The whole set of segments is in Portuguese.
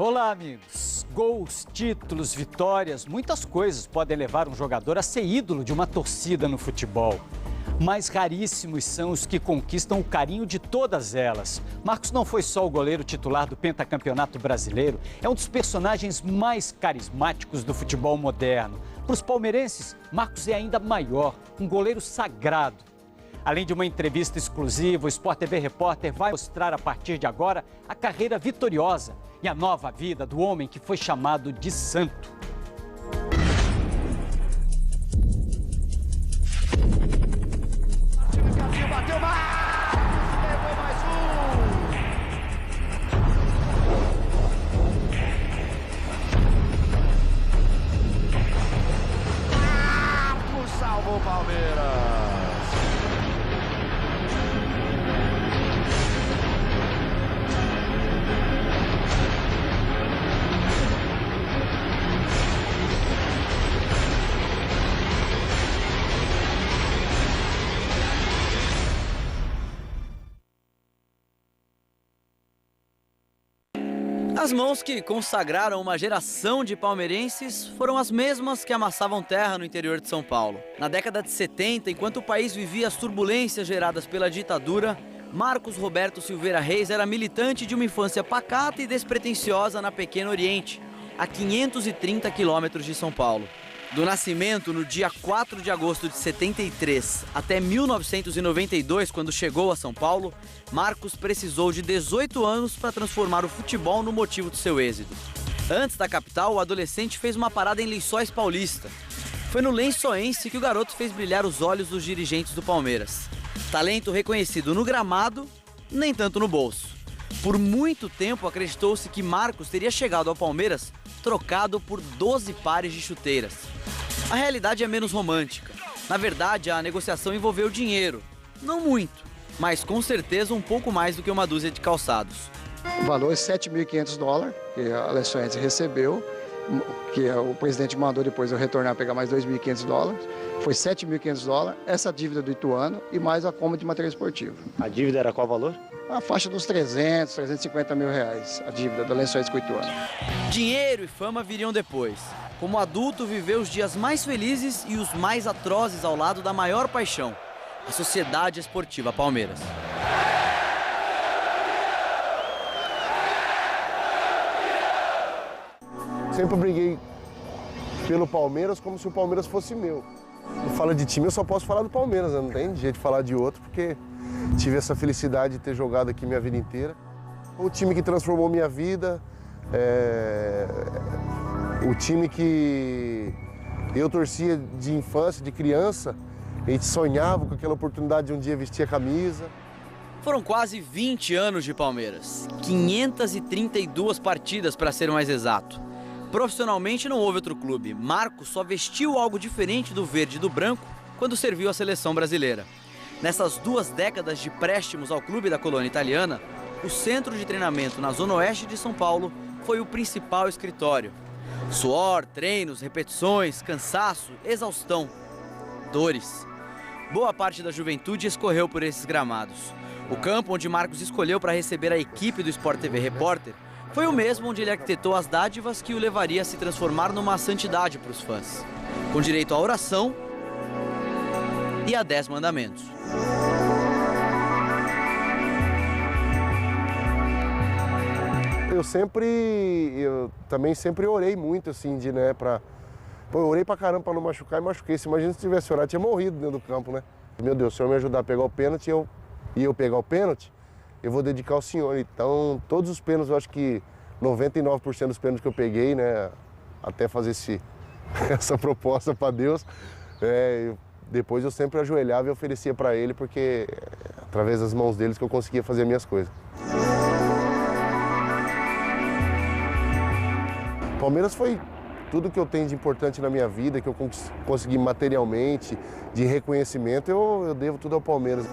Olá, amigos. Gols, títulos, vitórias, muitas coisas podem levar um jogador a ser ídolo de uma torcida no futebol. Mas raríssimos são os que conquistam o carinho de todas elas. Marcos não foi só o goleiro titular do pentacampeonato brasileiro, é um dos personagens mais carismáticos do futebol moderno. Para os palmeirenses, Marcos é ainda maior, um goleiro sagrado. Além de uma entrevista exclusiva, o Sport TV Repórter vai mostrar a partir de agora a carreira vitoriosa e a nova vida do homem que foi chamado de santo. Bateu mais! Levou mais um! Marcos salvou o Palmeiras! As mãos que consagraram uma geração de palmeirenses foram as mesmas que amassavam terra no interior de São Paulo. Na década de 70, enquanto o país vivia as turbulências geradas pela ditadura, Marcos Roberto Silveira Reis era militante de uma infância pacata e despretensiosa na Pequeno Oriente, a 530 quilômetros de São Paulo. Do nascimento, no dia 4 de agosto de 73, até 1992, quando chegou a São Paulo, Marcos precisou de 18 anos para transformar o futebol no motivo do seu êxito. Antes da capital, o adolescente fez uma parada em Lençóis Paulista. Foi no Lençoense que o garoto fez brilhar os olhos dos dirigentes do Palmeiras. Talento reconhecido no gramado, nem tanto no bolso. Por muito tempo acreditou-se que Marcos teria chegado ao Palmeiras trocado por 12 pares de chuteiras. A realidade é menos romântica. Na verdade, a negociação envolveu dinheiro. Não muito, mas com certeza um pouco mais do que uma dúzia de calçados. O valor é $7.500 que a Lençoense recebeu, que o presidente mandou depois eu retornar pegar mais $2.500. Foi $7.500, essa dívida do Ituano e mais a compra de material esportivo. A dívida era qual valor? A faixa dos 350 mil reais, a dívida da Lençóis com o Ituano. Dinheiro e fama viriam depois. Como adulto, viveu os dias mais felizes e os mais atrozes ao lado da maior paixão, a Sociedade Esportiva Palmeiras. Sempre briguei pelo Palmeiras como se o Palmeiras fosse meu. Não fala de time, eu só posso falar do Palmeiras, né? Não tem jeito de falar de outro, porque tive essa felicidade de ter jogado aqui minha vida inteira. O time que transformou minha vida, o time que eu torcia de infância, de criança, a gente sonhava com aquela oportunidade de um dia vestir a camisa. Foram quase 20 anos de Palmeiras, 532 partidas para ser mais exato. Profissionalmente não houve outro clube. Marcos só vestiu algo diferente do verde e do branco quando serviu a seleção brasileira. Nessas 2 décadas de préstimos ao clube da colônia italiana, o centro de treinamento na zona oeste de São Paulo foi o principal escritório. Suor, treinos, repetições, cansaço, exaustão, dores. Boa parte da juventude escorreu por esses gramados. O campo onde Marcos escolheu para receber a equipe do Sport TV Repórter foi o mesmo onde ele arquitetou as dádivas que o levaria a se transformar numa santidade para os fãs, com direito à oração e a 10 mandamentos. Eu também sempre orei muito, assim, eu orei pra caramba pra não machucar e machuquei. Se imagina se tivesse orado, tinha morrido dentro do campo, né? Meu Deus, se o senhor me ajudar a pegar o pênalti, e eu pegar o pênalti, eu vou dedicar ao senhor. Então, todos os pênaltis, eu acho que 99% dos pênaltis que eu peguei, né, até fazer essa proposta para Deus, depois eu sempre ajoelhava e oferecia para Ele, porque através das mãos deles que eu conseguia fazer as minhas coisas. Palmeiras foi tudo que eu tenho de importante na minha vida, que eu consegui materialmente, de reconhecimento, eu devo tudo ao Palmeiras.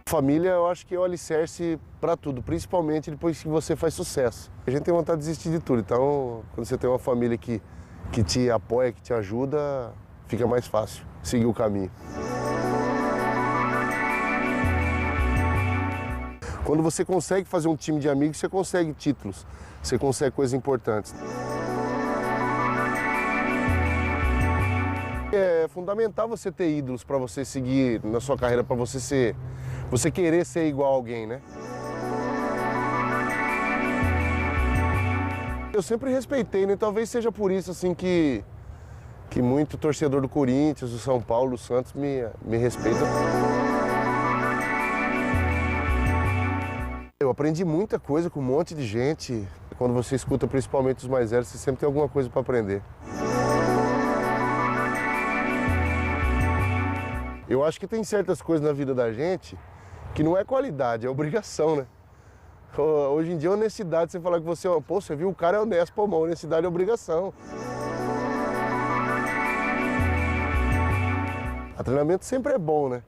Família, eu acho que é o alicerce para tudo, principalmente depois que você faz sucesso. A gente tem vontade de desistir de tudo, então quando você tem uma família que te apoia, que te ajuda, fica mais fácil seguir o caminho. Quando você consegue fazer um time de amigos, você consegue títulos, você consegue coisas importantes. É fundamental você ter ídolos para você seguir na sua carreira, para você querer ser igual a alguém, né? Eu sempre respeitei, né? Talvez seja por isso assim que muito torcedor do Corinthians, do São Paulo, do Santos me respeita. Eu aprendi muita coisa com um monte de gente. Quando você escuta principalmente os mais velhos, você sempre tem alguma coisa para aprender. Eu acho que tem certas coisas na vida da gente que não é qualidade, é obrigação, né? Hoje em dia, honestidade, você falar que você, pô, você viu, o cara é honesto, pô, mas honestidade é obrigação. O treinamento sempre é bom, né?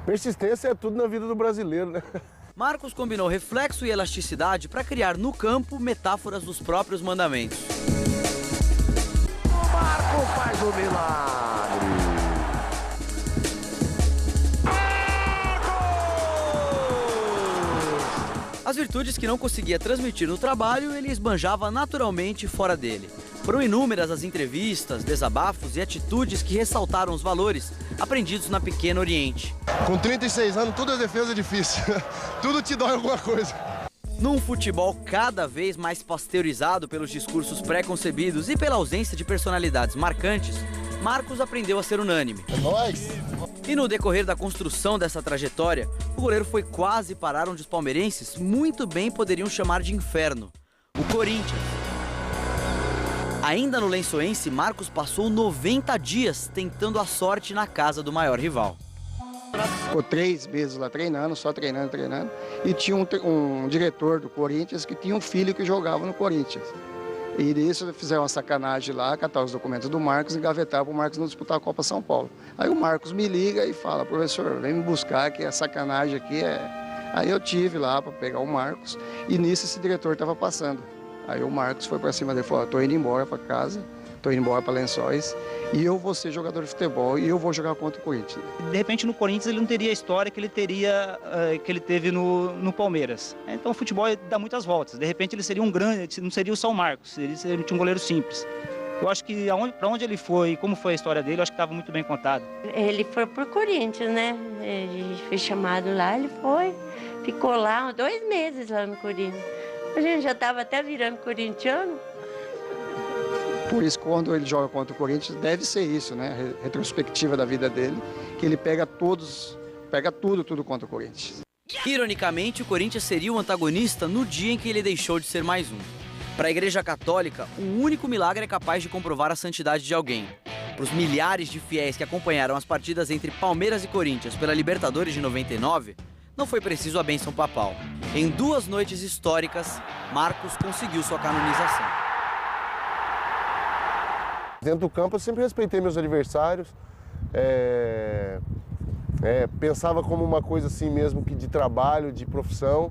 Persistência é tudo na vida do brasileiro, né? Marcos combinou reflexo e elasticidade para criar no campo metáforas dos próprios mandamentos. O Marcos faz o milagre. As virtudes que não conseguia transmitir no trabalho, ele esbanjava naturalmente fora dele. Foram inúmeras as entrevistas, desabafos e atitudes que ressaltaram os valores aprendidos na Pequeno Oriente. Com 36 anos, toda defesa é difícil. Tudo te dói alguma coisa. Num futebol cada vez mais pasteurizado pelos discursos pré-concebidos e pela ausência de personalidades marcantes, Marcos aprendeu a ser unânime. É nóis! E no decorrer da construção dessa trajetória, o goleiro foi quase parar onde os palmeirenses muito bem poderiam chamar de inferno: o Corinthians. Ainda no Lençoense, Marcos passou 90 dias tentando a sorte na casa do maior rival. Ficou 3 meses lá treinando, só treinando. E tinha um diretor do Corinthians que tinha um filho que jogava no Corinthians. E nisso fizeram uma sacanagem lá, catar os documentos do Marcos e engavetar para o Marcos não disputar a Copa São Paulo. Aí o Marcos me liga e fala: professor, vem me buscar que a sacanagem aqui é... Aí eu tive lá para pegar o Marcos e nisso esse diretor estava passando. Aí o Marcos foi para cima dele e falou: tô indo embora para casa, tô indo embora para Lençóis e eu vou ser jogador de futebol e eu vou jogar contra o Corinthians. De repente no Corinthians ele não teria a história que ele teve no Palmeiras. Então o futebol dá muitas voltas. De repente ele seria um grande, não seria só o Marcos, ele seria um goleiro simples. Eu acho que para onde ele foi e como foi a história dele, eu acho que estava muito bem contado. Ele foi pro Corinthians, né? Ele foi chamado lá, ele foi, ficou lá 2 meses lá no Corinthians. A gente já estava até virando corintiano. Por isso, quando ele joga contra o Corinthians, deve ser isso, né? Retrospectiva da vida dele, que ele pega tudo contra o Corinthians. Ironicamente, o Corinthians seria o antagonista no dia em que ele deixou de ser mais um. Para a Igreja Católica, o único milagre é capaz de comprovar a santidade de alguém. Para os milhares de fiéis que acompanharam as partidas entre Palmeiras e Corinthians pela Libertadores de 99, não foi preciso a bênção papal. Em 2 noites históricas, Marcos conseguiu sua canonização. Dentro do campo eu sempre respeitei meus adversários, pensava como uma coisa assim mesmo que de trabalho, de profissão.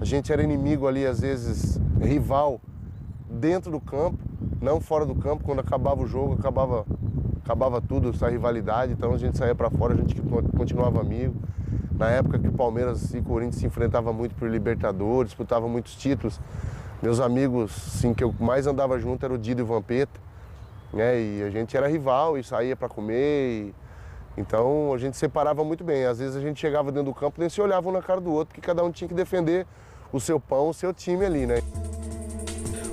A gente era inimigo ali, às vezes rival dentro do campo, não fora do campo. Quando acabava o jogo, acabava tudo, essa rivalidade, então a gente saía para fora, a gente continuava amigo. Na época que o Palmeiras e o Corinthians se enfrentavam muito por Libertadores, disputavam muitos títulos, meus amigos assim, que eu mais andava junto eram o Dido e o Vampeta. E a gente era rival e saía para comer, então a gente separava muito bem. Às vezes a gente chegava dentro do campo e nem se olhava um na cara do outro, porque cada um tinha que defender o seu pão, o seu time ali, né?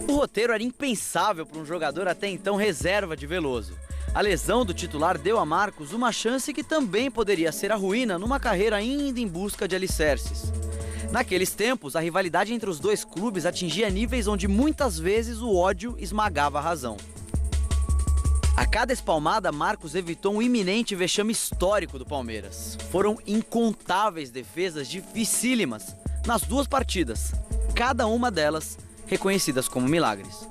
O roteiro era impensável para um jogador até então reserva de Veloso. A lesão do titular deu a Marcos uma chance que também poderia ser a ruína numa carreira ainda em busca de alicerces. Naqueles tempos, a rivalidade entre os dois clubes atingia níveis onde muitas vezes o ódio esmagava a razão. A cada espalmada, Marcos evitou um iminente vexame histórico do Palmeiras. Foram incontáveis defesas dificílimas nas 2 partidas, cada uma delas reconhecidas como milagres.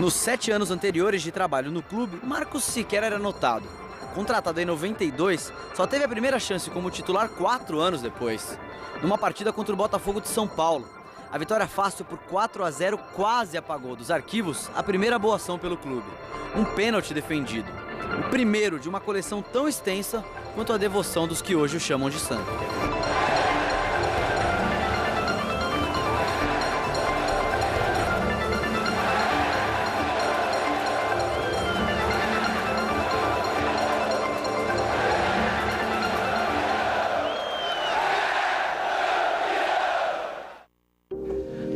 Nos 7 anos anteriores de trabalho no clube, Marcos sequer era notado. Contratado em 92, só teve a primeira chance como titular 4 anos depois, numa partida contra o Botafogo de São Paulo. A vitória fácil por 4-0 quase apagou dos arquivos a primeira boa ação pelo clube. Um pênalti defendido. O primeiro de uma coleção tão extensa quanto a devoção dos que hoje o chamam de santo.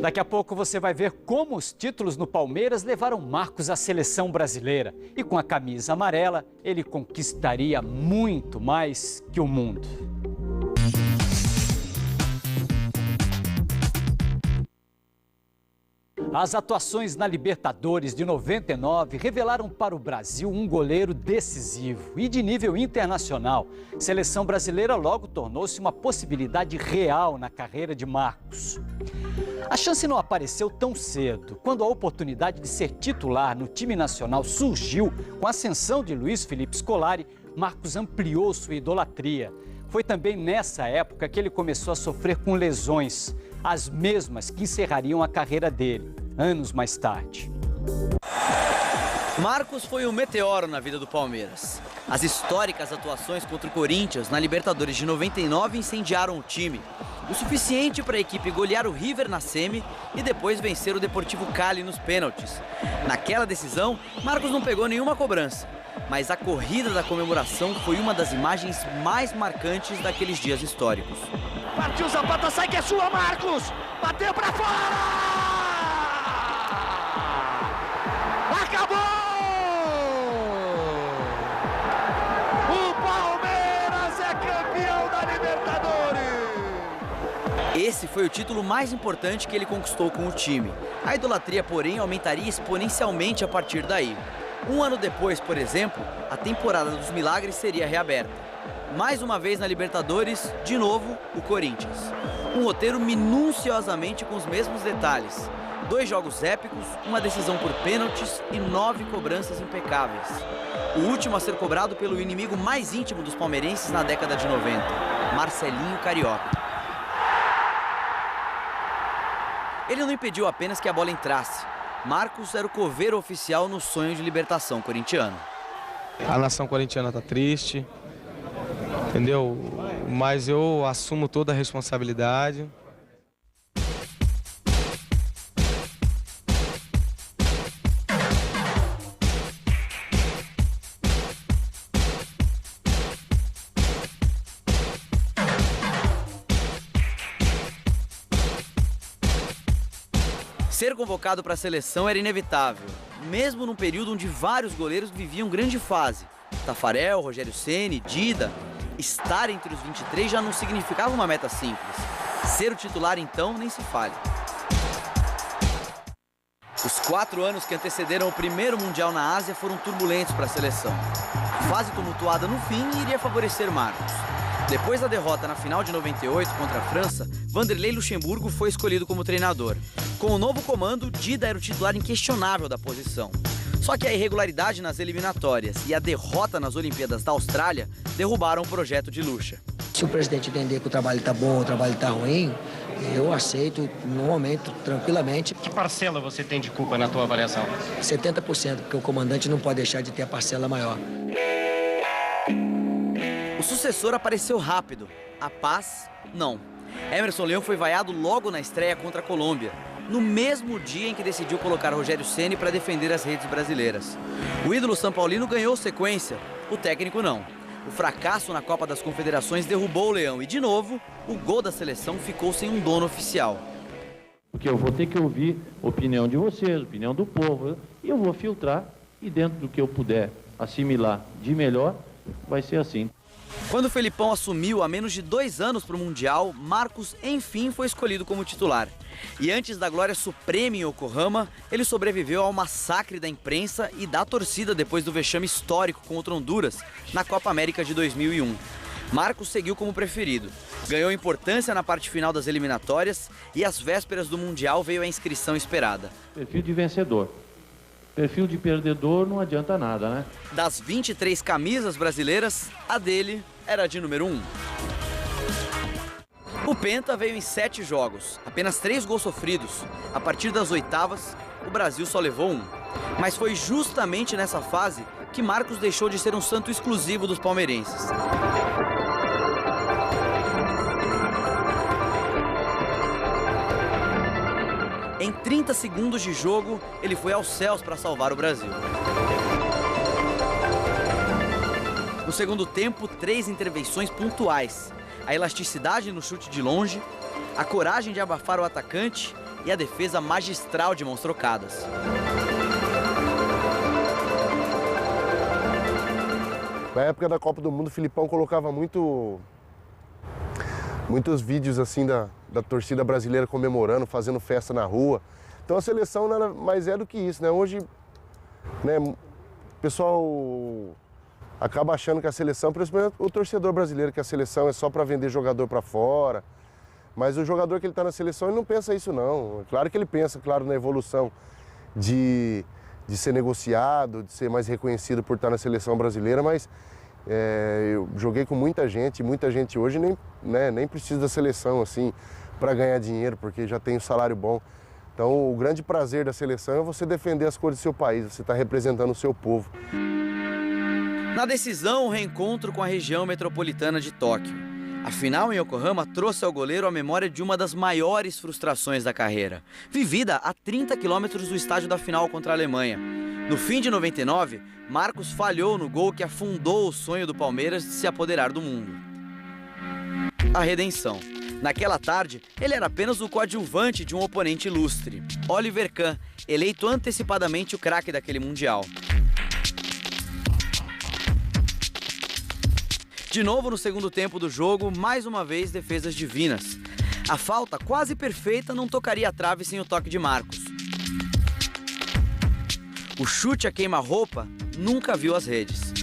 Daqui a pouco você vai ver como os títulos no Palmeiras levaram Marcos à seleção brasileira. E com a camisa amarela, ele conquistaria muito mais que o mundo. As atuações na Libertadores de 99 revelaram para o Brasil um goleiro decisivo e de nível internacional. A seleção brasileira logo tornou-se uma possibilidade real na carreira de Marcos. A chance não apareceu tão cedo. Quando a oportunidade de ser titular no time nacional surgiu com a ascensão de Luiz Felipe Scolari, Marcos ampliou sua idolatria. Foi também nessa época que ele começou a sofrer com lesões, as mesmas que encerrariam a carreira dele, anos mais tarde. Marcos foi um meteoro na vida do Palmeiras. As históricas atuações contra o Corinthians na Libertadores de 99 incendiaram o time. O suficiente para a equipe golear o River na semi e depois vencer o Deportivo Cali nos pênaltis. Naquela decisão, Marcos não pegou nenhuma cobrança, mas a corrida da comemoração foi uma das imagens mais marcantes daqueles dias históricos. Partiu Zapata, sai que é sua, Marcos! Bateu pra fora! Acabou! O Palmeiras é campeão da Libertadores! Esse foi o título mais importante que ele conquistou com o time. A idolatria, porém, aumentaria exponencialmente a partir daí. Um ano depois, por exemplo, a temporada dos milagres seria reaberta. Mais uma vez na Libertadores, de novo, o Corinthians. Um roteiro minuciosamente com os mesmos detalhes. 2 jogos épicos, uma decisão por pênaltis e 9 cobranças impecáveis. O último a ser cobrado pelo inimigo mais íntimo dos palmeirenses na década de 90, Marcelinho Carioca. Ele não impediu apenas que a bola entrasse. Marcos era o coveiro oficial no sonho de libertação corintiano. A nação corintiana está triste, entendeu? Mas eu assumo toda a responsabilidade. Ser convocado para a seleção era inevitável, mesmo num período onde vários goleiros viviam grande fase. Tafarel, Rogério Ceni, Dida. Estar entre os 23 já não significava uma meta simples. Ser o titular, então, nem se fale. Os 4 anos que antecederam o primeiro Mundial na Ásia foram turbulentos para a seleção. A fase tumultuada no fim iria favorecer Marcos. Depois da derrota na final de 98 contra a França, Vanderlei Luxemburgo foi escolhido como treinador. Com o novo comando, Dida era o titular inquestionável da posição. Só que a irregularidade nas eliminatórias e a derrota nas Olimpíadas da Austrália derrubaram o projeto de Lucha. Se o presidente entender que o trabalho está bom ou o trabalho está ruim, eu aceito no momento, tranquilamente. Que parcela você tem de culpa na tua avaliação? 70%, porque o comandante não pode deixar de ter a parcela maior. O sucessor apareceu rápido, a paz, não. Emerson Leão foi vaiado logo na estreia contra a Colômbia, no mesmo dia em que decidiu colocar Rogério Ceni para defender as redes brasileiras. O ídolo São Paulino ganhou sequência, o técnico não. O fracasso na Copa das Confederações derrubou o Leão e, de novo, o gol da seleção ficou sem um dono oficial. Porque eu vou ter que ouvir a opinião de vocês, a opinião do povo, e eu vou filtrar, e dentro do que eu puder assimilar de melhor, vai ser assim. Quando o Felipão assumiu há menos de 2 anos para o Mundial, Marcos, enfim, foi escolhido como titular. E antes da glória suprema em Yokohama, ele sobreviveu ao massacre da imprensa e da torcida depois do vexame histórico contra Honduras na Copa América de 2001. Marcos seguiu como preferido, ganhou importância na parte final das eliminatórias e às vésperas do Mundial veio a inscrição esperada. Perfil de vencedor. Perfil de perdedor não adianta nada, né? Das 23 camisas brasileiras, a dele era de número 1. O Penta veio em 7 jogos, apenas 3 gols sofridos. A partir das oitavas, o Brasil só levou 1. Mas foi justamente nessa fase que Marcos deixou de ser um santo exclusivo dos palmeirenses. Em 30 segundos de jogo, ele foi aos céus para salvar o Brasil. No segundo tempo, 3 intervenções pontuais. A elasticidade no chute de longe, a coragem de abafar o atacante e a defesa magistral de mãos trocadas. Na época da Copa do Mundo, o Filipão colocava muitos vídeos assim da torcida brasileira comemorando, fazendo festa na rua. Então a seleção nada mais é do que isso, né? Hoje, né, o pessoal acaba achando que a seleção, principalmente o torcedor brasileiro, que a seleção é só para vender jogador para fora. Mas o jogador que ele está na seleção, ele não pensa isso não. Claro que ele pensa, claro, na evolução de ser negociado, de ser mais reconhecido por estar na seleção brasileira, mas eu joguei com muita gente hoje nem precisa da seleção assim para ganhar dinheiro, porque já tem um salário bom. Então o grande prazer da seleção é você defender as cores do seu país, você está representando o seu povo. Na decisão, o reencontro com a região metropolitana de Tóquio. A final em Yokohama trouxe ao goleiro a memória de uma das maiores frustrações da carreira, vivida a 30 quilômetros do estádio da final contra a Alemanha. No fim de 99, Marcos falhou no gol que afundou o sonho do Palmeiras de se apoderar do mundo. A redenção. Naquela tarde, ele era apenas o coadjuvante de um oponente ilustre, Oliver Kahn, eleito antecipadamente o craque daquele Mundial. De novo no segundo tempo do jogo, mais uma vez defesas divinas. A falta quase perfeita não tocaria a trave sem o toque de Marcos. O chute a queima-roupa nunca viu as redes.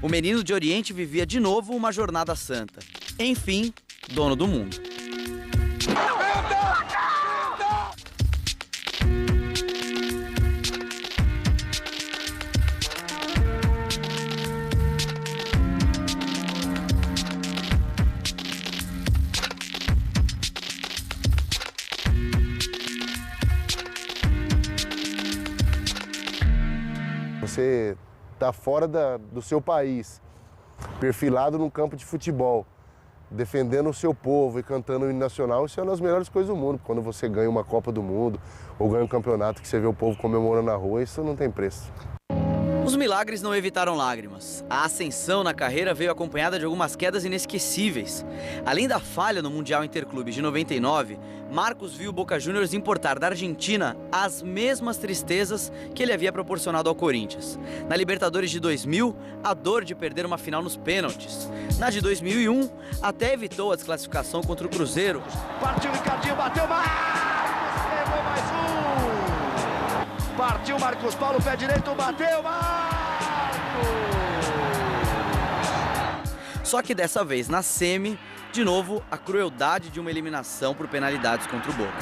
O menino de Oriente vivia de novo uma jornada santa. Enfim, dono do mundo. Você está fora do seu país, perfilado num campo de futebol, defendendo o seu povo e cantando o hino nacional, isso é uma das melhores coisas do mundo. Quando você ganha uma Copa do Mundo ou ganha um campeonato que você vê o povo comemorando na rua, isso não tem preço. Os milagres não evitaram lágrimas. A ascensão na carreira veio acompanhada de algumas quedas inesquecíveis. Além da falha no Mundial Interclubes de 99, Marcos viu o Boca Juniors importar da Argentina as mesmas tristezas que ele havia proporcionado ao Corinthians. Na Libertadores de 2000, a dor de perder uma final nos pênaltis. Na de 2001, até evitou a desclassificação contra o Cruzeiro. Partiu Ricardinho, bateu Marcos, levou mais um. Partiu Marcos Paulo, pé direito, bateu Marcos. Só que dessa vez na semi, de novo, a crueldade de uma eliminação por penalidades contra o Boca.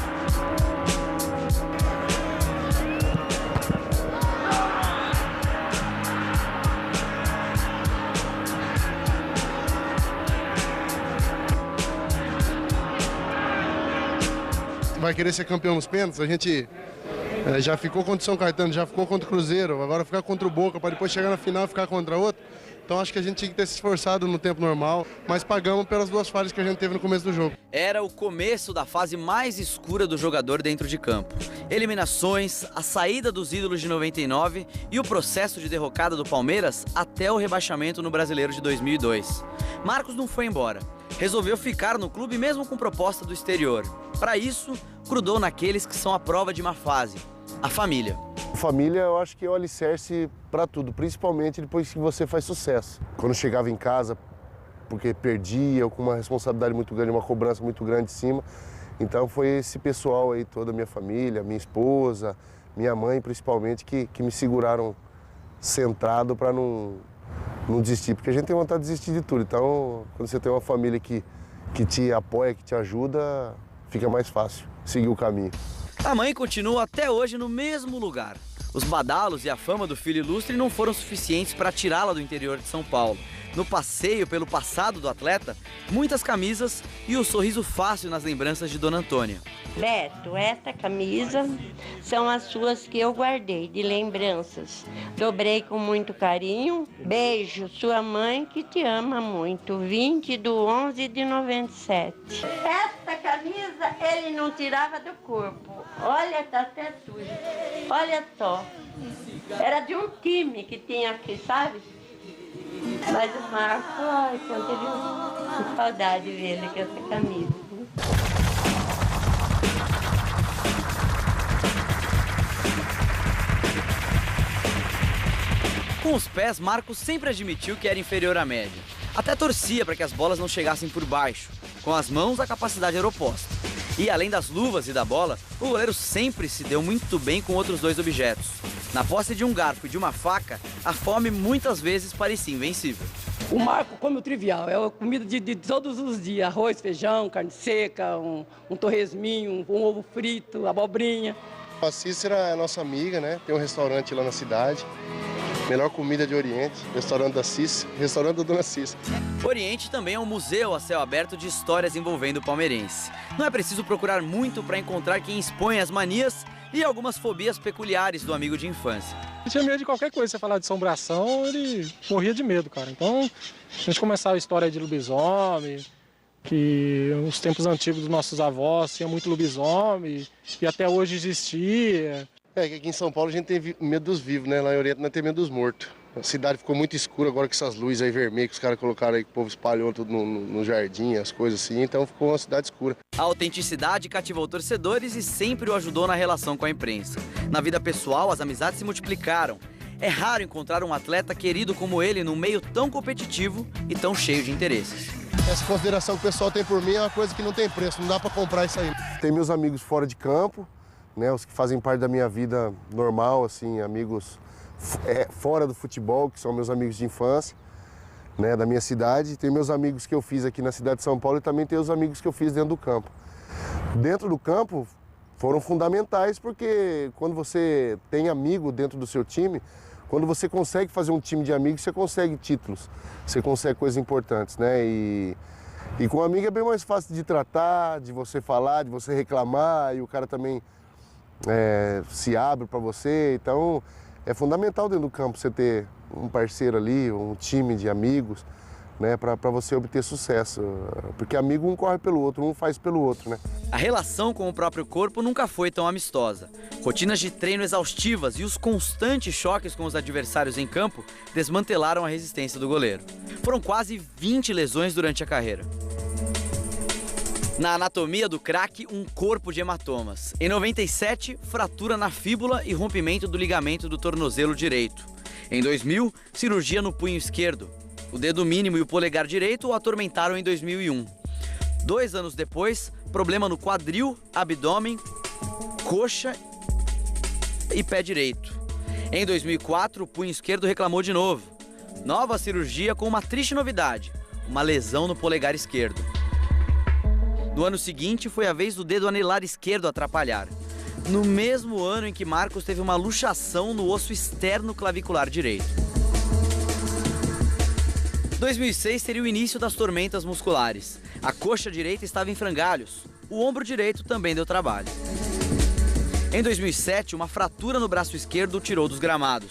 Vai querer ser campeão nos pênaltis? A gente já ficou contra o São Caetano, já ficou contra o Cruzeiro, agora ficar contra o Boca, para depois chegar na final e ficar contra outro. Então acho que a gente tinha que ter se esforçado no tempo normal, mas pagamos pelas 2 falhas que a gente teve no começo do jogo. Era o começo da fase mais escura do jogador dentro de campo. Eliminações, a saída dos ídolos de 99 e o processo de derrocada do Palmeiras até o rebaixamento no Brasileiro de 2002. Marcos não foi embora. Resolveu ficar no clube mesmo com proposta do exterior. Para isso, grudou naqueles que são a prova de uma fase, a família. A família, eu acho que é o alicerce para tudo, principalmente depois que você faz sucesso. Quando chegava em casa, porque perdia, ou com uma responsabilidade muito grande, uma cobrança muito grande em cima. Então foi esse pessoal aí, toda a minha família, minha esposa, minha mãe principalmente, que me seguraram centrado para não desistir. Porque a gente tem vontade de desistir de tudo. Então, quando você tem uma família que te apoia, que te ajuda, fica mais fácil seguir o caminho. A mãe continua até hoje no mesmo lugar. Os badalos e a fama do filho ilustre não foram suficientes para tirá-la do interior de São Paulo. No passeio pelo passado do atleta, muitas camisas e o sorriso fácil nas lembranças de Dona Antônia. Beto, esta camisa são as suas que eu guardei de lembranças. Dobrei com muito carinho. Beijo, sua mãe que te ama muito. 20/11/97. Esta camisa ele não tirava do corpo. Olha, tá até suja. Olha só. Era de um time que tinha aqui, sabe? Mas o Marco, ai, quanto ele com saudade dele com essa camisa. Com os pés, Marcos sempre admitiu que era inferior à média. Até torcia para que as bolas não chegassem por baixo. Com as mãos, a capacidade era oposta. E além das luvas e da bola, o goleiro sempre se deu muito bem com outros dois objetos. Na posse de um garfo e de uma faca, a fome muitas vezes parecia invencível. O Marco come o trivial, é a comida de todos os dias. Arroz, feijão, carne seca, um torresminho, um ovo frito, abobrinha. A Cícera é nossa amiga, né? Tem um restaurante lá na cidade. Melhor comida de Oriente, restaurante da Cícera, restaurante da Dona Cícera. Oriente também é um museu a céu aberto de histórias envolvendo o palmeirense. Não é preciso procurar muito para encontrar quem expõe as manias e algumas fobias peculiares do amigo de infância. Ele tinha medo de qualquer coisa, você falar de assombração, ele morria de medo, cara. Então, a gente começava a história de lobisomem, que nos tempos antigos dos nossos avós tinha muito lobisomem, e até hoje existia. É que aqui em São Paulo a gente tem medo dos vivos, né? Lá em Oriente nós temos medo dos mortos. A cidade ficou muito escura agora com essas luzes aí vermelhas que os caras colocaram aí, que o povo espalhou tudo no jardim, as coisas assim, então ficou uma cidade escura. A autenticidade cativou torcedores e sempre o ajudou na relação com a imprensa. Na vida pessoal, as amizades se multiplicaram. É raro encontrar um atleta querido como ele num meio tão competitivo e tão cheio de interesses. Essa consideração que o pessoal tem por mim é uma coisa que não tem preço, não dá pra comprar isso aí. Tem meus amigos fora de campo, né, os que fazem parte da minha vida normal, assim, amigos fora do futebol, que são meus amigos de infância, né, da minha cidade. Tem meus amigos que eu fiz aqui na cidade de São Paulo e também tem os amigos que eu fiz dentro do campo. Dentro do campo foram fundamentais porque quando você tem amigo dentro do seu time, quando você consegue fazer um time de amigos, você consegue títulos, você consegue coisas importantes, né? E com amigo é bem mais fácil de tratar, de você falar, de você reclamar, e o cara também se abre para você. Então é fundamental dentro do campo você ter um parceiro ali, um time de amigos, né, para você obter sucesso. Porque amigo um corre pelo outro, um faz pelo outro, né? A relação com o próprio corpo nunca foi tão amistosa. Rotinas de treino exaustivas e os constantes choques com os adversários em campo desmantelaram a resistência do goleiro. Foram quase 20 lesões durante a carreira. Na anatomia do craque, um corpo de hematomas. Em 97, fratura na fíbula e rompimento do ligamento do tornozelo direito. Em 2000, cirurgia no punho esquerdo. O dedo mínimo e o polegar direito o atormentaram em 2001. 2 anos depois, problema no quadril, abdômen, coxa e pé direito. Em 2004, o punho esquerdo reclamou de novo. Nova cirurgia com uma triste novidade, uma lesão no polegar esquerdo. No ano seguinte, foi a vez do dedo anelar esquerdo atrapalhar. No mesmo ano em que Marcos teve uma luxação no osso externo clavicular direito. 2006 seria o início das tormentas musculares. A coxa direita estava em frangalhos. O ombro direito também deu trabalho. Em 2007, uma fratura no braço esquerdo o tirou dos gramados.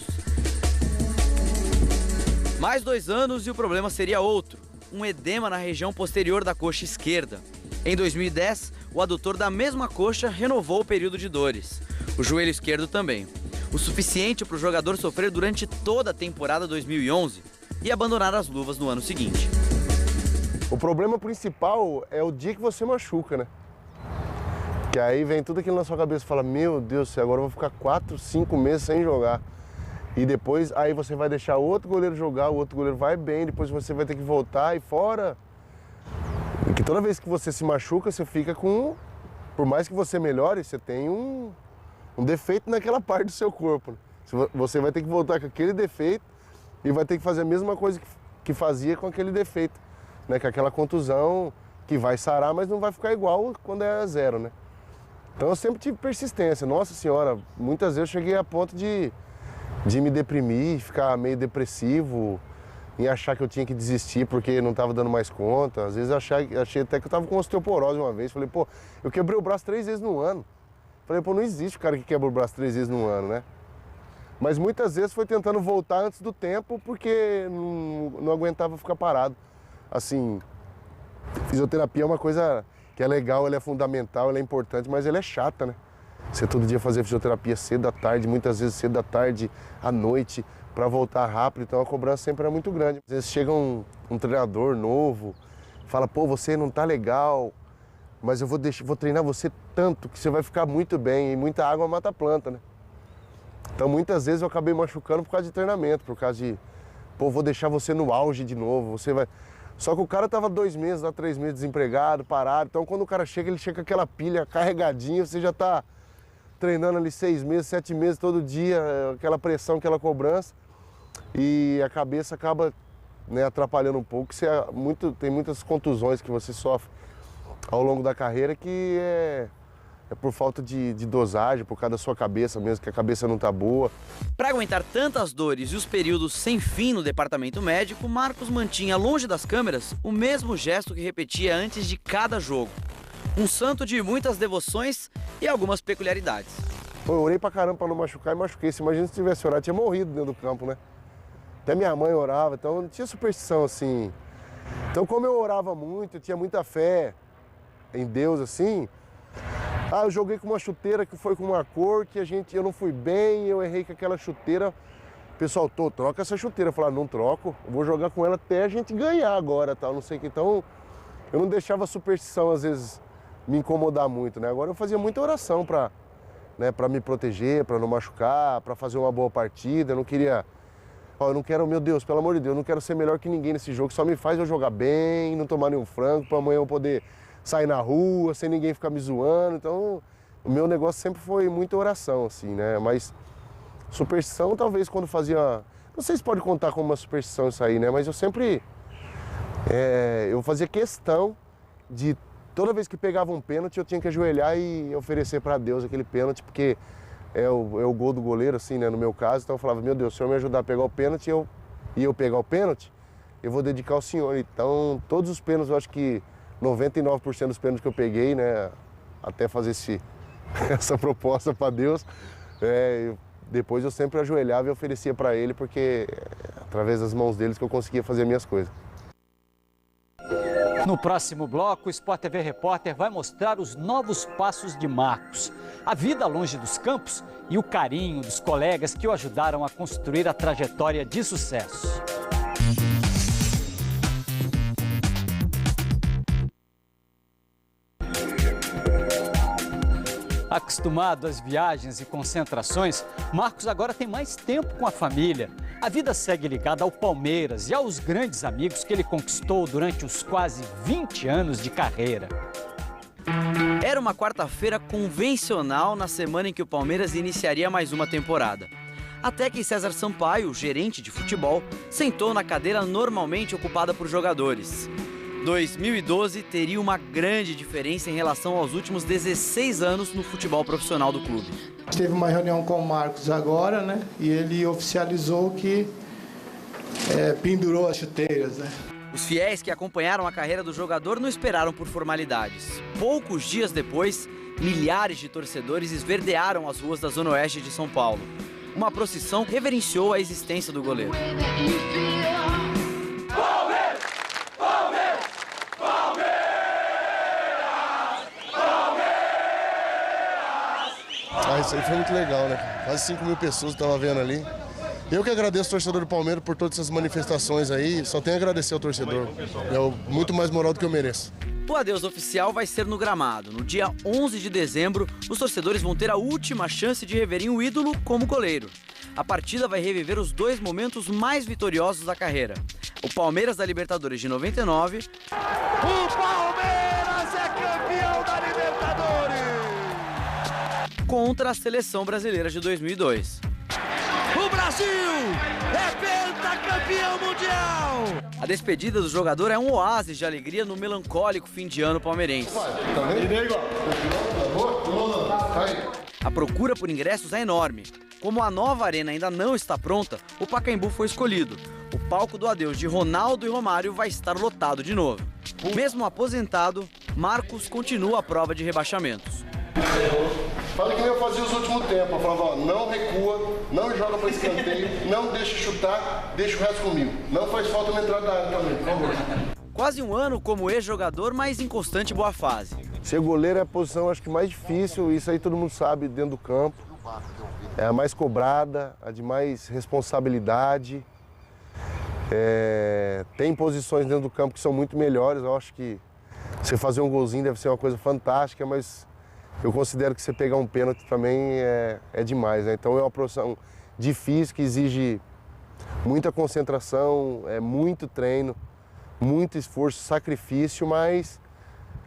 Mais 2 anos e o problema seria outro. Um edema na região posterior da coxa esquerda. Em 2010, o adutor da mesma coxa renovou o período de dores. O joelho esquerdo também. O suficiente para o jogador sofrer durante toda a temporada 2011 e abandonar as luvas no ano seguinte. O problema principal é o dia que você machuca, né? Que aí vem tudo aquilo na sua cabeça e fala, meu Deus do céu, agora eu vou ficar 4, 5 meses sem jogar. E depois aí você vai deixar outro goleiro jogar, o outro goleiro vai bem, depois você vai ter que voltar e fora. Porque toda vez que você se machuca, você fica com... Por mais que você melhore, você tem um defeito naquela parte do seu corpo. Você vai ter que voltar com aquele defeito e vai ter que fazer a mesma coisa que fazia com aquele defeito, né? Com aquela contusão que vai sarar, mas não vai ficar igual quando é 0, né? Então eu sempre tive persistência. Nossa senhora, muitas vezes eu cheguei a ponto de me deprimir, ficar meio depressivo, em achar que eu tinha que desistir porque não estava dando mais conta. Às vezes achei até que eu estava com osteoporose uma vez. Falei, pô, eu quebrei o braço 3 vezes no ano. Falei, pô, não existe o cara que quebra o braço 3 vezes no ano, né? Mas muitas vezes foi tentando voltar antes do tempo porque não aguentava ficar parado. Assim, fisioterapia é uma coisa que é legal, ela é fundamental, ela é importante, mas ela é chata, né? Você todo dia fazer fisioterapia cedo à tarde, muitas vezes cedo à tarde, à noite, para voltar rápido, então a cobrança sempre era muito grande. Às vezes chega um treinador novo, fala, pô, você não tá legal, mas eu vou treinar você tanto que você vai ficar muito bem, e muita água mata a planta, né? Então muitas vezes eu acabei machucando por causa de treinamento, por causa de, pô, vou deixar você no auge de novo, você vai... Só que o cara tava 2 meses, 3 meses desempregado, parado, então quando o cara chega, ele chega com aquela pilha carregadinha, você já tá treinando ali 6 meses, 7 meses, todo dia, aquela pressão, aquela cobrança, e a cabeça acaba, né, atrapalhando um pouco. Tem muitas contusões que você sofre ao longo da carreira que é por falta de dosagem, por causa da sua cabeça mesmo, que a cabeça não tá boa. Para aguentar tantas dores e os períodos sem fim no departamento médico, Marcos mantinha longe das câmeras o mesmo gesto que repetia antes de cada jogo. Um santo de muitas devoções e algumas peculiaridades. Pô, eu orei pra caramba pra não machucar e machuquei. Se imagina se tivesse orado, tinha morrido dentro do campo, né? Até minha mãe orava, então não tinha superstição assim. Então como eu orava muito, eu tinha muita fé em Deus assim. Ah, eu joguei com uma chuteira que foi com uma cor que eu não fui bem, eu errei com aquela chuteira. Pessoal, troca essa chuteira. Eu falei, não troco, eu vou jogar com ela até a gente ganhar agora, tal, não sei o que. Então eu não deixava a superstição às vezes me incomodar muito, né? Agora eu fazia muita oração para, né, para me proteger, para não machucar, para fazer uma boa partida. Eu não queria, eu não quero, meu Deus, pelo amor de Deus, eu não quero ser melhor que ninguém nesse jogo. Só me faz eu jogar bem, não tomar nenhum frango, para amanhã eu poder sair na rua sem ninguém ficar me zoando. Então, o meu negócio sempre foi muita oração, assim, né? Mas superstição, talvez quando fazia, não sei se pode contar como uma superstição isso aí, né? Mas eu sempre, eu fazia questão de toda vez que pegava um pênalti, eu tinha que ajoelhar e oferecer para Deus aquele pênalti, porque é o gol do goleiro, assim, né, no meu caso. Então eu falava, meu Deus, se o Senhor me ajudar a pegar o pênalti e eu pegar o pênalti, eu vou dedicar ao Senhor. Então, todos os pênaltis, eu acho que 99% dos pênaltis que eu peguei, né, até fazer essa proposta para Deus, depois eu sempre ajoelhava e oferecia para Ele, porque através das mãos deles que eu conseguia fazer minhas coisas. No próximo bloco, o Sport TV Repórter vai mostrar os novos passos de Marcos, a vida longe dos campos e o carinho dos colegas que o ajudaram a construir a trajetória de sucesso. Acostumado às viagens e concentrações, Marcos agora tem mais tempo com a família. A vida segue ligada ao Palmeiras e aos grandes amigos que ele conquistou durante os quase 20 anos de carreira. Era uma quarta-feira convencional na semana em que o Palmeiras iniciaria mais uma temporada. Até que César Sampaio, gerente de futebol, sentou na cadeira normalmente ocupada por jogadores. 2012 teria uma grande diferença em relação aos últimos 16 anos no futebol profissional do clube. Teve uma reunião com o Marcos agora, né? E ele oficializou que pendurou as chuteiras, né? Os fiéis que acompanharam a carreira do jogador não esperaram por formalidades. Poucos dias depois, milhares de torcedores esverdearam as ruas da Zona Oeste de São Paulo. Uma procissão reverenciou a existência do goleiro. Isso aí foi muito legal, né? Quase 5 mil pessoas eu tava vendo ali. Eu que agradeço o torcedor do Palmeiras por todas essas manifestações aí, só tenho a agradecer ao torcedor. É muito mais moral do que eu mereço. O adeus oficial vai ser no gramado. No dia 11 de dezembro, os torcedores vão ter a última chance de reverem o ídolo como goleiro. A partida vai reviver os 2 momentos mais vitoriosos da carreira. O Palmeiras da Libertadores de 99... O Palmeiras é campeão da Libertadores! Contra a Seleção Brasileira de 2002. O Brasil é pentacampeão mundial! A despedida do jogador é um oásis de alegria no melancólico fim de ano palmeirense. A procura por ingressos é enorme. Como a nova arena ainda não está pronta, o Pacaembu foi escolhido. O palco do adeus de Ronaldo e Romário vai estar lotado de novo. Mesmo aposentado, Marcos continua a prova de rebaixamentos. Fala que nem eu fazia os últimos tempos. Eu falava, ó, não recua, não joga para escanteio, não deixa chutar, deixa o resto comigo. Não faz falta na entrada da área também, por favor. Quase um ano como ex-jogador, mas em constante boa fase. Ser goleiro é a posição, acho que mais difícil, isso aí todo mundo sabe dentro do campo. É a mais cobrada, a de mais responsabilidade. Tem posições dentro do campo que são muito melhores. Eu acho que você fazer um golzinho deve ser uma coisa fantástica, mas eu considero que você pegar um pênalti também é demais, né? Então é uma profissão difícil, que exige muita concentração, muito treino, muito esforço, sacrifício, mas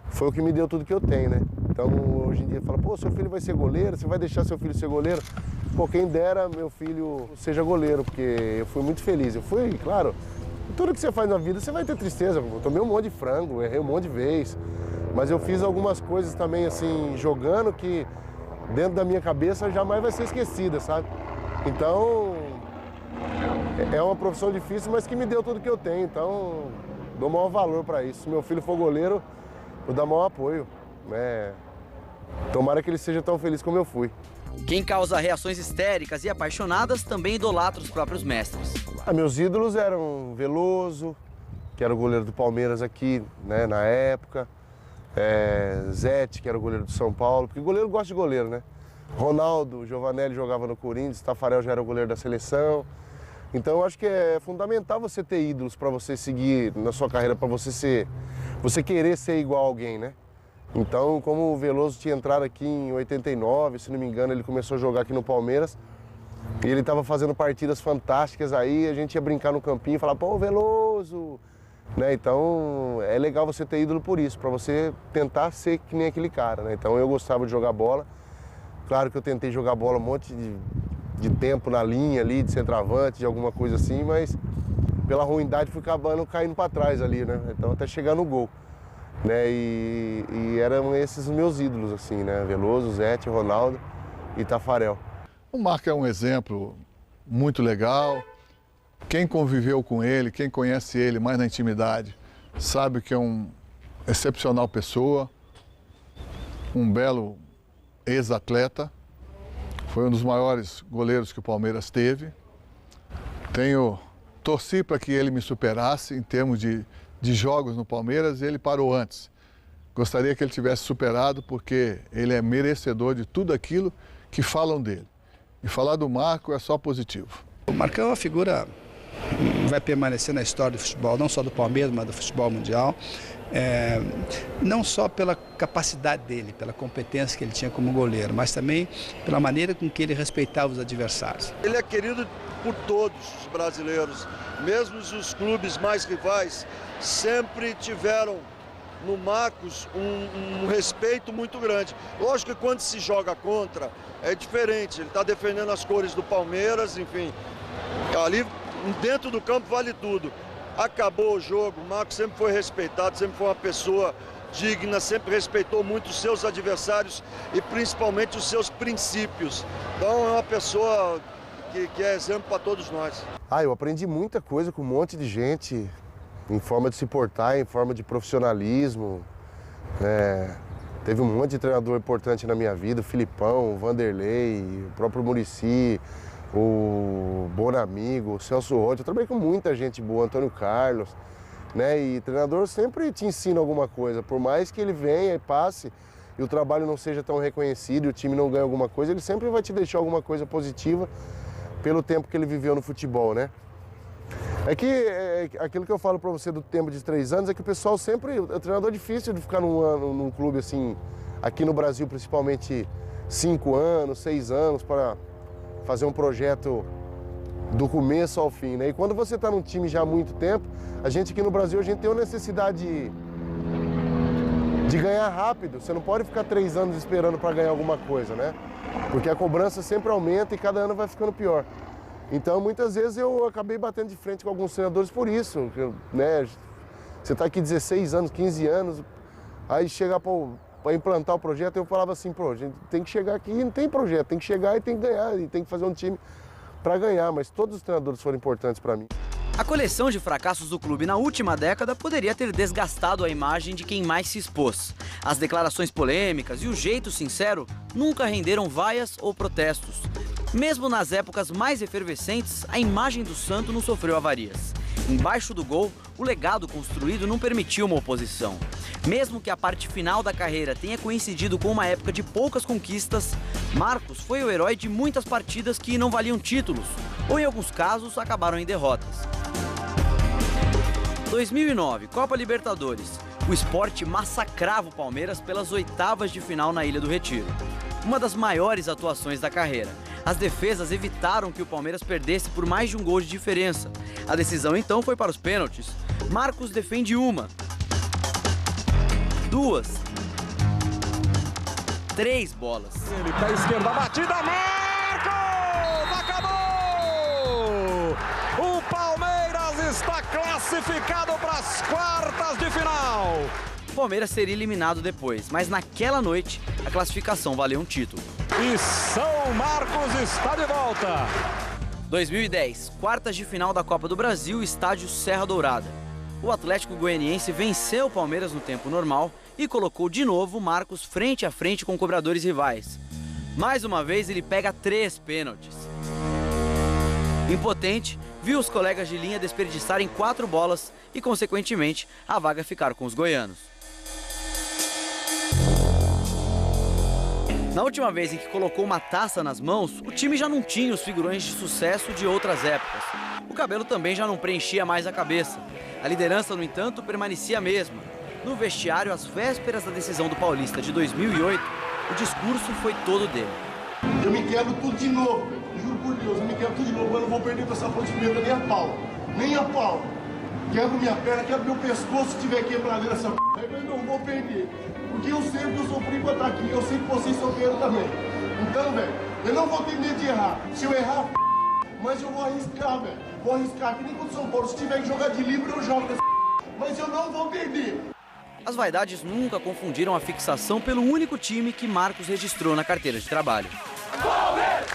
foi o que me deu tudo que eu tenho, né? Então hoje em dia fala, pô, seu filho vai ser goleiro, você vai deixar seu filho ser goleiro? Pô, quem dera meu filho seja goleiro, porque eu fui muito feliz. Eu fui, claro, tudo que você faz na vida você vai ter tristeza. Eu tomei um monte de frango, errei um monte de vez. Mas eu fiz algumas coisas também, assim, jogando, que dentro da minha cabeça jamais vai ser esquecida, sabe? Então, é uma profissão difícil, mas que me deu tudo que eu tenho. Então, dou maior valor para isso. Se meu filho for goleiro, eu dou maior apoio, né? Tomara que ele seja tão feliz como eu fui. Quem causa reações histéricas e apaixonadas também idolatra os próprios mestres. Meus ídolos eram Veloso, que era o goleiro do Palmeiras aqui, né, na época. Zete, que era o goleiro do São Paulo, porque goleiro gosta de goleiro, né? Ronaldo, Giovanelli jogava no Corinthians, Tafarel já era o goleiro da seleção. Então eu acho que é fundamental você ter ídolos para você seguir na sua carreira, para você querer ser igual a alguém, né? Então, como o Veloso tinha entrado aqui em 89, se não me engano, ele começou a jogar aqui no Palmeiras, e ele estava fazendo partidas fantásticas aí, a gente ia brincar no campinho e falar, pô, Veloso! Né? Então, é legal você ter ídolo por isso, para você tentar ser que nem aquele cara, né? Então, eu gostava de jogar bola. Claro que eu tentei jogar bola um monte de tempo na linha ali, de centroavante, de alguma coisa assim, mas pela ruindade fui acabando caindo para trás ali, né? Então, até chegar no gol. Né? E eram esses os meus ídolos, assim, né? Veloso, Zete, Ronaldo e Tafarel. O Marco é um exemplo muito legal. Quem conviveu com ele, quem conhece ele mais na intimidade, sabe que é um excepcional pessoa, um belo ex-atleta, foi um dos maiores goleiros que o Palmeiras teve. Torci para que ele me superasse em termos de jogos no Palmeiras, e ele parou antes. Gostaria que ele tivesse superado, porque ele é merecedor de tudo aquilo que falam dele. E falar do Marco é só positivo. O Marco é uma figura que vai permanecer na história do futebol, não só do Palmeiras, mas do futebol mundial. Não só pela capacidade dele, pela competência que ele tinha como goleiro, mas também pela maneira com que ele respeitava os adversários. Ele é querido por todos os brasileiros, mesmo os clubes mais rivais, sempre tiveram no Marcos um respeito muito grande. Lógico que quando se joga contra é diferente, ele está defendendo as cores do Palmeiras, enfim, ali dentro do campo vale tudo. Acabou o jogo, o Marcos sempre foi respeitado, sempre foi uma pessoa digna, sempre respeitou muito os seus adversários e principalmente os seus princípios. Então é uma pessoa que é exemplo para todos nós. Eu aprendi muita coisa com um monte de gente, em forma de se portar, em forma de profissionalismo. Teve um monte de treinador importante na minha vida, o Filipão, o Vanderlei, o próprio Muricy, o Bonamigo, o Celso Rotti. Eu trabalhei com muita gente boa, Antônio Carlos, né? E treinador sempre te ensina alguma coisa, por mais que ele venha e passe e o trabalho não seja tão reconhecido e o time não ganhe alguma coisa, ele sempre vai te deixar alguma coisa positiva pelo tempo que ele viveu no futebol, né? Aquilo que eu falo para você do tempo de 3 anos é que o pessoal sempre... O treinador é difícil de ficar num clube assim, aqui no Brasil principalmente 5 anos, 6 anos, para fazer um projeto do começo ao fim, né? E quando você está num time já há muito tempo, a gente aqui no Brasil, a gente tem uma necessidade de ganhar rápido. Você não pode ficar 3 anos esperando para ganhar alguma coisa, né? Porque a cobrança sempre aumenta e cada ano vai ficando pior. Então, muitas vezes eu acabei batendo de frente com alguns treinadores por isso, né? Você está aqui 16 anos, 15 anos, aí chega para implantar o projeto, eu falava assim, pô, a gente tem que chegar aqui e não tem projeto, tem que chegar e tem que ganhar, e tem que fazer um time para ganhar, mas todos os treinadores foram importantes para mim. A coleção de fracassos do clube na última década poderia ter desgastado a imagem de quem mais se expôs. As declarações polêmicas e o jeito sincero nunca renderam vaias ou protestos. Mesmo nas épocas mais efervescentes, a imagem do santo não sofreu avarias. Embaixo do gol, o legado construído não permitiu uma oposição. Mesmo que a parte final da carreira tenha coincidido com uma época de poucas conquistas, Marcos foi o herói de muitas partidas que não valiam títulos, ou em alguns casos acabaram em derrotas. 2009, Copa Libertadores. O Sport massacrava o Palmeiras pelas oitavas de final na Ilha do Retiro. Uma das maiores atuações da carreira. As defesas evitaram que o Palmeiras perdesse por mais de um gol de diferença. A decisão então foi para os pênaltis. Marcos defende uma, 2, 3 bolas. Ele para a esquerda, a batida, Marcos! Acabou! O Palmeiras está classificado para as quartas de final. O Palmeiras seria eliminado depois, mas naquela noite a classificação valeu um título. E São Marcos está de volta. 2010, quartas de final da Copa do Brasil, estádio Serra Dourada. O Atlético Goianiense venceu o Palmeiras no tempo normal e colocou de novo Marcos frente a frente com cobradores rivais. Mais uma vez ele pega 3 pênaltis. Impotente, viu os colegas de linha desperdiçarem 4 bolas e, consequentemente, a vaga ficar com os goianos. Na última vez em que colocou uma taça nas mãos, o time já não tinha os figurões de sucesso de outras épocas. O cabelo também já não preenchia mais a cabeça. A liderança, no entanto, permanecia a mesma. No vestiário, às vésperas da decisão do Paulista de 2008, o discurso foi todo dele. Eu me quebro tudo de novo, juro por Deus, eu me quebro tudo de novo, eu não vou perder com essa ponte preta nem a pau, nem a pau. Quebro minha perna, quebro meu pescoço se tiver quebrado nessa p***, eu não vou perder. Porque eu sei que eu sofri pra estar aqui, eu sei que vocês sofreram também. Então, velho, eu não vou ter medo de errar. Se eu errar, mas eu vou arriscar, velho. Vou arriscar, que nem contra o São Paulo. Se tiver que jogar de livre, eu jogo essa mas eu não vou perder. As vaidades nunca confundiram a fixação pelo único time que Marcos registrou na carteira de trabalho. Palmeiras!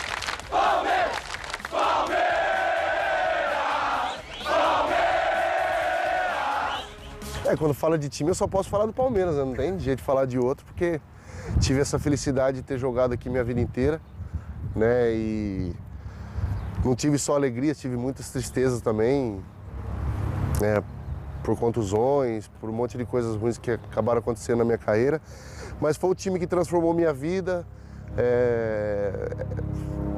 Palmeiras! Palmeiras! Quando fala de time, eu só posso falar do Palmeiras, né? Não tem jeito de falar de outro, porque tive essa felicidade de ter jogado aqui minha vida inteira, né? E não tive só alegria, tive muitas tristezas também, né? Por contusões, por um monte de coisas ruins que acabaram acontecendo na minha carreira. Mas foi o time que transformou minha vida,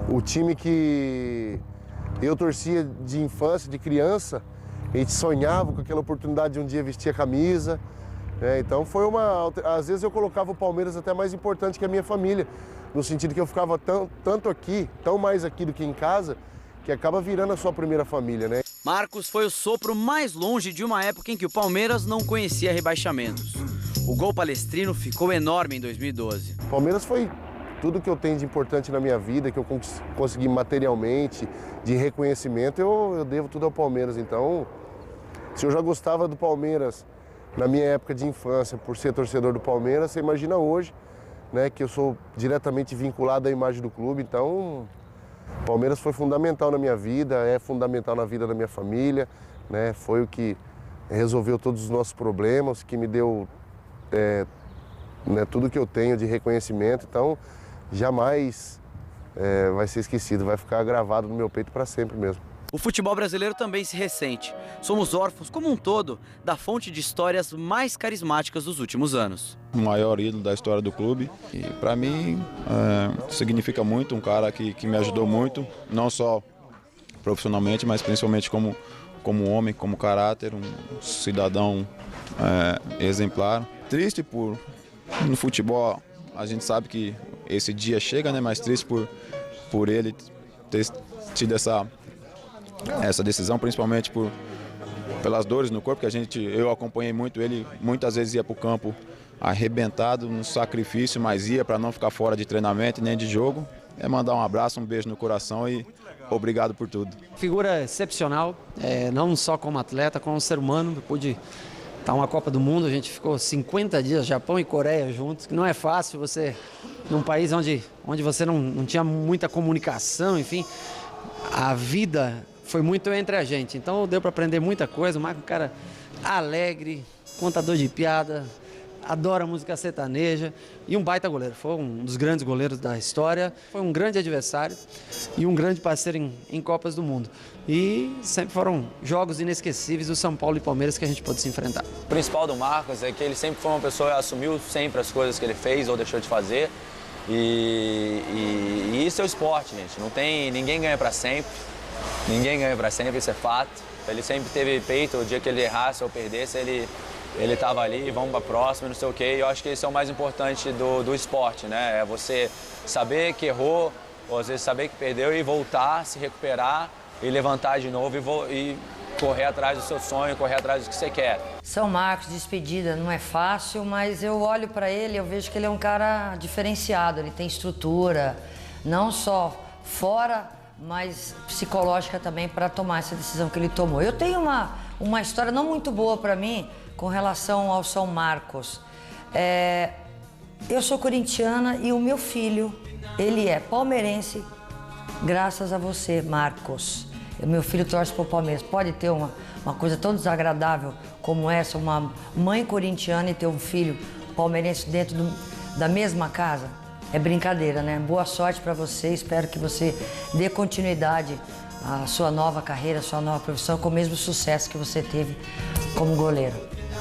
o time que eu torcia de infância, de criança. A gente sonhava com aquela oportunidade de um dia vestir a camisa. Então foi uma... Às vezes eu colocava o Palmeiras até mais importante que a minha família, no sentido que eu ficava tanto aqui, tão mais aqui do que em casa, que acaba virando a sua primeira família, né? Marcos foi o sopro mais longe de uma época em que o Palmeiras não conhecia rebaixamentos. O gol palestrino ficou enorme em 2012. O Palmeiras foi tudo que eu tenho de importante na minha vida, que eu consegui materialmente, de reconhecimento, eu devo tudo ao Palmeiras. Então, se eu já gostava do Palmeiras na minha época de infância, por ser torcedor do Palmeiras, você imagina hoje, né, que eu sou diretamente vinculado à imagem do clube. Então, o Palmeiras foi fundamental na minha vida, é fundamental na vida da minha família, né? Foi o que resolveu todos os nossos problemas, que me deu né, tudo que eu tenho de reconhecimento. Então, jamais vai ser esquecido, vai ficar gravado no meu peito para sempre mesmo. O futebol brasileiro também se ressente. Somos órfãos, como um todo, da fonte de histórias mais carismáticas dos últimos anos. O maior ídolo da história do clube. E para mim, significa muito, um cara que me ajudou muito, não só profissionalmente, mas principalmente como homem, como caráter, um cidadão exemplar. Triste no futebol, a gente sabe que esse dia chega, né? Mas triste por ele ter tido essa decisão, principalmente pelas dores no corpo, que eu acompanhei muito ele, muitas vezes ia para o campo arrebentado, no sacrifício, mas ia para não ficar fora de treinamento nem de jogo. é mandar um abraço, um beijo no coração e obrigado por tudo. Figura excepcional, não só como atleta, como ser humano. Depois de estar uma Copa do Mundo, a gente ficou 50 dias, Japão e Coreia juntos, que não é fácil você, num país onde você não tinha muita comunicação, enfim, a vida foi muito entre a gente. Então deu para aprender muita coisa. O Marco é um cara alegre, contador de piada, adora música sertaneja e um baita goleiro. Foi um dos grandes goleiros da história, foi um grande adversário e um grande parceiro em Copas do Mundo. E sempre foram jogos inesquecíveis do São Paulo e Palmeiras que a gente pôde se enfrentar. O principal do Marcos é que ele sempre foi uma pessoa que assumiu sempre as coisas que ele fez ou deixou de fazer. E isso é o esporte, gente. Ninguém ganha para sempre. Ninguém ganha para sempre, isso é fato. Ele sempre teve peito, o dia que ele errasse ou perdesse, ele estava ali, vamos para a próxima, não sei o quê. E eu acho que isso é o mais importante do esporte, né? É você saber que errou, ou às vezes saber que perdeu e voltar, se recuperar e levantar de novo e correr atrás do seu sonho, correr atrás do que você quer. São Marcos, despedida, não é fácil, mas eu olho para ele, eu vejo que ele é um cara diferenciado, ele tem estrutura, não só fora, mas psicológica também para tomar essa decisão que ele tomou. Eu tenho uma história não muito boa para mim com relação ao São Marcos. Eu sou corintiana e o meu filho, ele é palmeirense, graças a você, Marcos. O meu filho torce para o Palmeiras. Pode ter uma coisa tão desagradável como essa, uma mãe corintiana e ter um filho palmeirense dentro da mesma casa? É brincadeira, né? Boa sorte para você, espero que você dê continuidade à sua nova carreira, à sua nova profissão, com o mesmo sucesso que você teve como goleiro.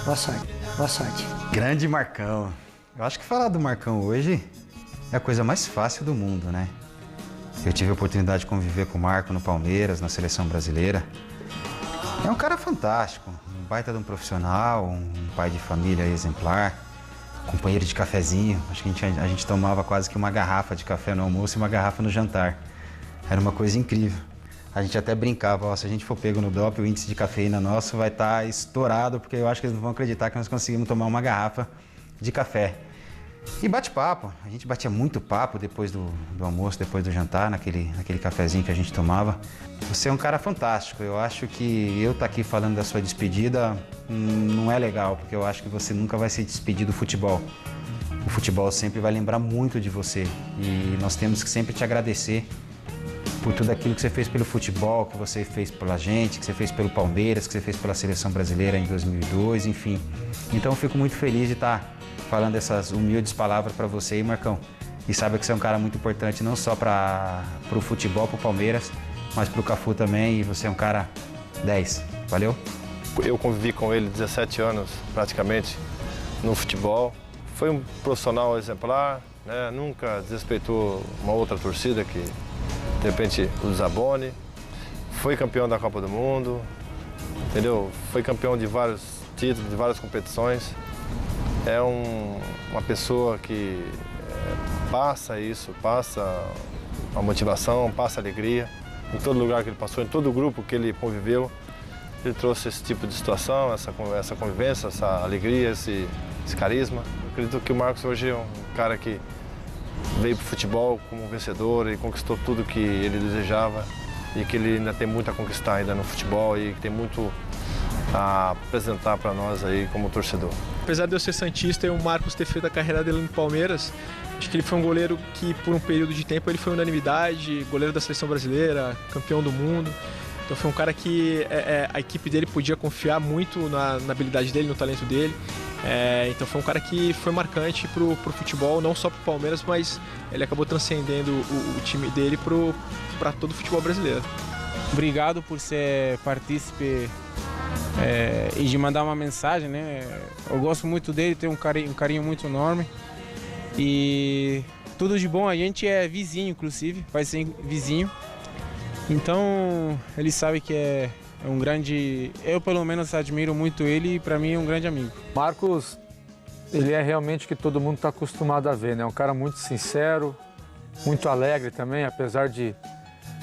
Boa sorte, boa sorte. Grande Marcão. Eu acho que falar do Marcão hoje é a coisa mais fácil do mundo, né? Eu tive a oportunidade de conviver com o Marco no Palmeiras, na seleção brasileira. É um cara fantástico, um baita de um profissional, um pai de família exemplar, companheiro de cafezinho. Acho que a gente tomava quase que uma garrafa de café no almoço e uma garrafa no jantar. Era uma coisa incrível. A gente até brincava, se a gente for pego no doping, o índice de cafeína nosso vai estar estourado, porque eu acho que eles não vão acreditar que nós conseguimos tomar uma garrafa de café. E bate-papo, a gente batia muito papo depois do almoço, depois do jantar, naquele cafezinho que a gente tomava. Você é um cara fantástico, eu acho que eu estar aqui falando da sua despedida não é legal, porque eu acho que você nunca vai se despedir do futebol. O futebol sempre vai lembrar muito de você e nós temos que sempre te agradecer por tudo aquilo que você fez pelo futebol, que você fez pela gente, que você fez pelo Palmeiras, que você fez pela Seleção Brasileira em 2002, enfim. Então eu fico muito feliz de estar falando essas humildes palavras para você, Marcão. E saiba que você é um cara muito importante, não só para o futebol, para o Palmeiras, mas para o Cafu também, e você é um cara 10. Valeu? Eu convivi com ele 17 anos, praticamente, no futebol. Foi um profissional exemplar, né? Nunca desrespeitou uma outra torcida que, de repente, o desabone. Foi campeão da Copa do Mundo, entendeu? Foi campeão de vários títulos, de várias competições. É uma pessoa que passa isso, passa a motivação, passa a alegria. Em todo lugar que ele passou, em todo grupo que ele conviveu, ele trouxe esse tipo de situação, essa convivência, essa alegria, esse carisma. Eu acredito que o Marcos hoje é um cara que veio para o futebol como vencedor e conquistou tudo que ele desejava e que ele ainda tem muito a conquistar ainda no futebol e que tem muito a apresentar para nós aí como torcedor. Apesar de eu ser santista e o Marcos ter feito a carreira dele no Palmeiras, acho que ele foi um goleiro que por um período de tempo ele foi unanimidade, goleiro da seleção brasileira, campeão do mundo. Então foi um cara que a equipe dele podia confiar muito na habilidade dele, no talento dele. Então foi um cara que foi marcante pro futebol, não só pro Palmeiras, mas ele acabou transcendendo o time dele para todo o futebol brasileiro. Obrigado por ser partícipe e de mandar uma mensagem, né? Eu gosto muito dele, tenho um carinho muito enorme e tudo de bom. A gente é vizinho, inclusive, vai ser vizinho. Então ele sabe que é um grande... Eu pelo menos admiro muito ele e para mim é um grande amigo. Marcos, ele é realmente o que todo mundo está acostumado a ver, né? É um cara muito sincero, muito alegre também, apesar de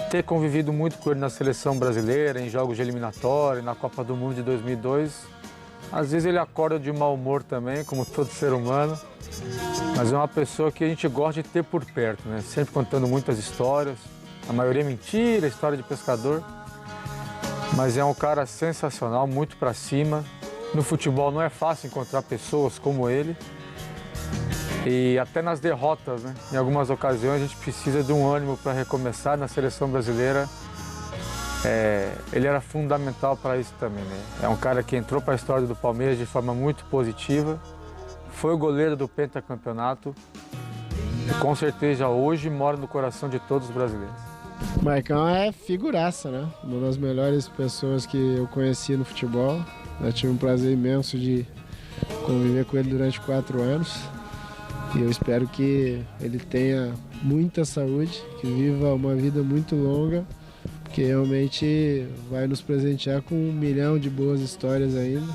ter convivido muito com ele na seleção brasileira, em jogos de eliminatória, na Copa do Mundo de 2002. Às vezes ele acorda de mau humor também, como todo ser humano. mas é uma pessoa que a gente gosta de ter por perto, né? Sempre contando muitas histórias, a maioria é mentira, história de pescador, mas é um cara sensacional, muito para cima. No futebol não é fácil encontrar pessoas como ele. E até nas derrotas, né? Em algumas ocasiões a gente precisa de um ânimo para recomeçar. Na seleção brasileira, ele era fundamental para isso também, né? É um cara que entrou para a história do Palmeiras de forma muito positiva, foi o goleiro do pentacampeonato e com certeza hoje mora no coração de todos os brasileiros. Marcão é figuraça, né? Uma das melhores pessoas que eu conheci no futebol. Eu tive um prazer imenso de conviver com ele durante 4 anos. E eu espero que ele tenha muita saúde, que viva uma vida muito longa, porque realmente vai nos presentear com 1 milhão de boas histórias ainda,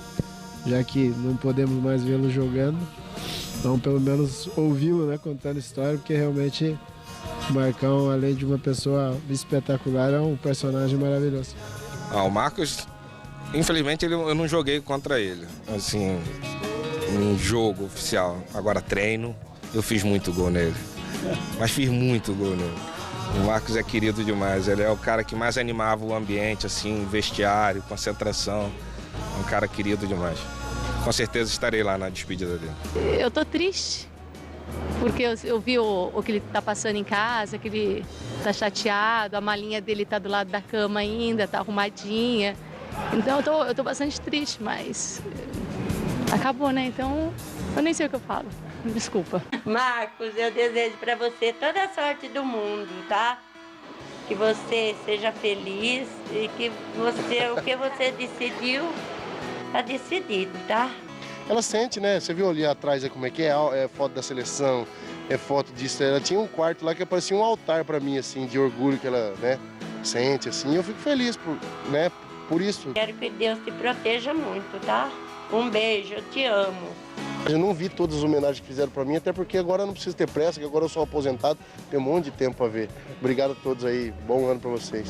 já que não podemos mais vê-lo jogando. Então, pelo menos ouvi-lo, né, contando história, porque realmente o Marcão, além de uma pessoa espetacular, é um personagem maravilhoso. O Marcos, infelizmente, eu não joguei contra ele, assim, em jogo oficial. Agora treino, eu fiz muito gol nele, mas fiz muito gol nele. O Marcos é querido demais, ele é o cara que mais animava o ambiente, assim, vestiário, concentração. É um cara querido demais. Com certeza estarei lá na despedida dele. Eu tô triste, porque eu vi o que ele tá passando em casa, que ele tá chateado, a malinha dele tá do lado da cama ainda, tá arrumadinha. Então eu tô bastante triste, mas acabou, né? Então eu nem sei o que eu falo. Desculpa. Marcos, eu desejo para você toda a sorte do mundo, tá? Que você seja feliz e que o que você decidiu, tá decidido, tá? Ela sente, né? Você viu ali atrás como é que é foto da seleção, é foto disso. Ela tinha um quarto lá que parecia um altar para mim, assim, de orgulho que ela, né, sente, assim. Eu fico feliz por isso. Quero que Deus te proteja muito, tá? Um beijo, eu te amo. Eu não vi todas as homenagens que fizeram para mim, até porque agora eu não preciso ter pressa, que agora eu sou aposentado, tenho um monte de tempo para ver. Obrigado a todos aí, bom ano para vocês.